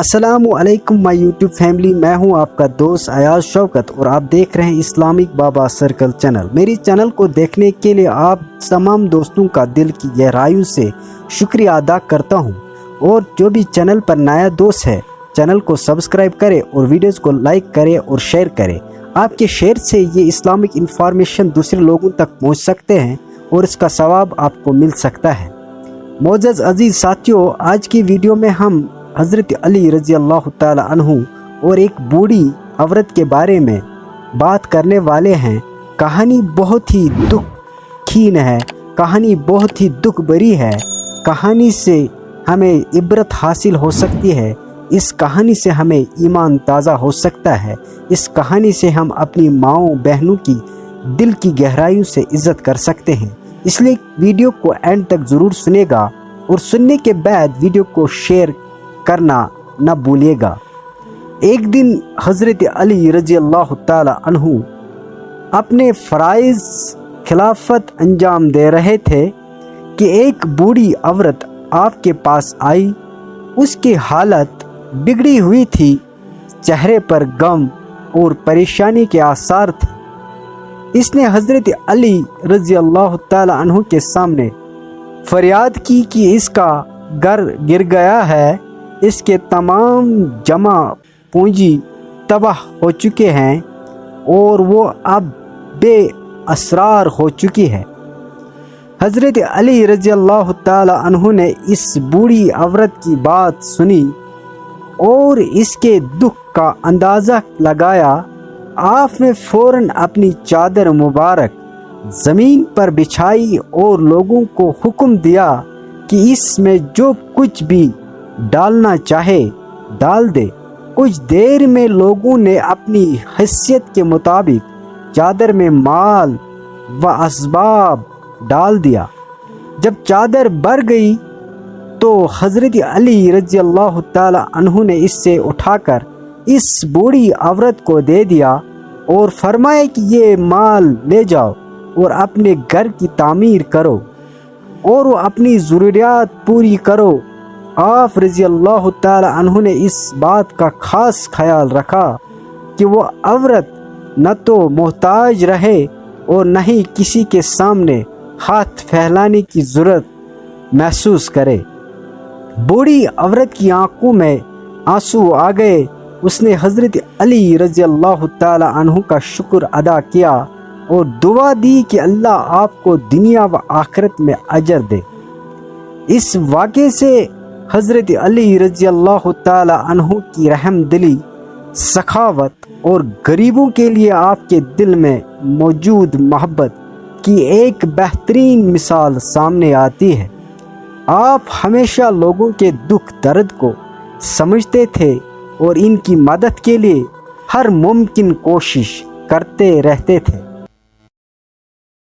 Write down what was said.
अस्सलामुअलैकुम my YouTube family. मैं हूं आपका दोस्त अयाज शौकत और आप देख रहे हैं इस्लामिक बाबा सर्कल चैनल। मेरी चैनल को देखने के लिए आप तमाम दोस्तों का दिल की गहराइयों से शुक्रिया अदा करता हूं। और जो भी चैनल पर नया दोस्त है, चैनल को सब्सक्राइब करें और वीडियोस को लाइक करें और शेयर करें। आपके शेयर से ये इस्लामिक इंफॉर्मेशन दूसरे लोगों तक पहुँच सकते हैं और इसका सवाब आपको मिल सकता है। मोअज़्ज़ज़ अजीज़ साथियों, आज की वीडियो में हम हज़रत अली रज़ी अल्लाह ताला अन्हु और एक बूढ़ी औरत के बारे में बात करने वाले हैं। कहानी बहुत ही दुखहीन है, कहानी बहुत ही दुख भरी है। कहानी से हमें इबरत हासिल हो सकती है, इस कहानी से हमें ईमान ताज़ा हो सकता है। इस कहानी से हम अपनी माँओं बहनों की दिल की गहराइयों से इज़्ज़त कर सकते हैं। इसलिए वीडियो को एंड तक ज़रूर सुनेगा और सुनने के बाद वीडियो को शेयर करना न भूलिएगा। एक दिन हज़रत अली रज़ी अल्लाह ताला अन्हु अपने फ़राइज़ खिलाफत अंजाम दे रहे थे कि एक बूढ़ी औरत आपके पास आई। उसकी हालत बिगड़ी हुई थी, चेहरे पर गम और परेशानी के आसार थे। इसने हज़रत अली रज़ी अल्लाह ताला अन्हु के सामने फरियाद की कि इसका घर गिर गया है, इसके तमाम जमा पूंजी तबाह हो चुके हैं और वो अब बेअसरार हो चुकी है। हज़रत अली रज़ी अल्लाह ताला अन्हु ने इस बूढ़ी औरत की बात सुनी और इसके दुख का अंदाज़ा लगाया। आपने फ़ौरन अपनी चादर मुबारक ज़मीन पर बिछाई और लोगों को हुक्म दिया कि इसमें जो कुछ भी डालना चाहे डाल दे। कुछ देर में लोगों ने अपनी हैसियत के मुताबिक चादर में माल व असबाब डाल दिया। जब चादर भर गई तो हज़रत अली रज़ी अल्लाह ताला अन्हु ने इससे उठाकर इस बूढ़ी औरत को दे दिया और फरमाया कि ये माल ले जाओ और अपने घर की तामीर करो और वो अपनी ज़रूरियात पूरी करो। आप रज़ी अल्लाह ताला अन्हु ने इस बात का ख़ास ख्याल रखा कि वो औरत न तो मोहताज रहे और न ही किसी के सामने हाथ फैलाने की ज़रूरत महसूस करे। बूढ़ी औरत की आंखों में आंसू आ गए। उसने हज़रत अली रज़ी अल्लाह ताला अन्हु का शुक्र अदा किया और दुआ दी कि अल्लाह आपको दुनिया व आखिरत में अजर दे। इस वाक़े से हज़रत अली रज़ी अल्लाह ताला अन्हु की रहम दिली, सखावत और गरीबों के लिए आपके दिल में मौजूद मोहब्बत की एक बेहतरीन मिसाल सामने आती है। आप हमेशा लोगों के दुख दर्द को समझते थे और इनकी मदद के लिए हर मुमकिन कोशिश करते रहते थे।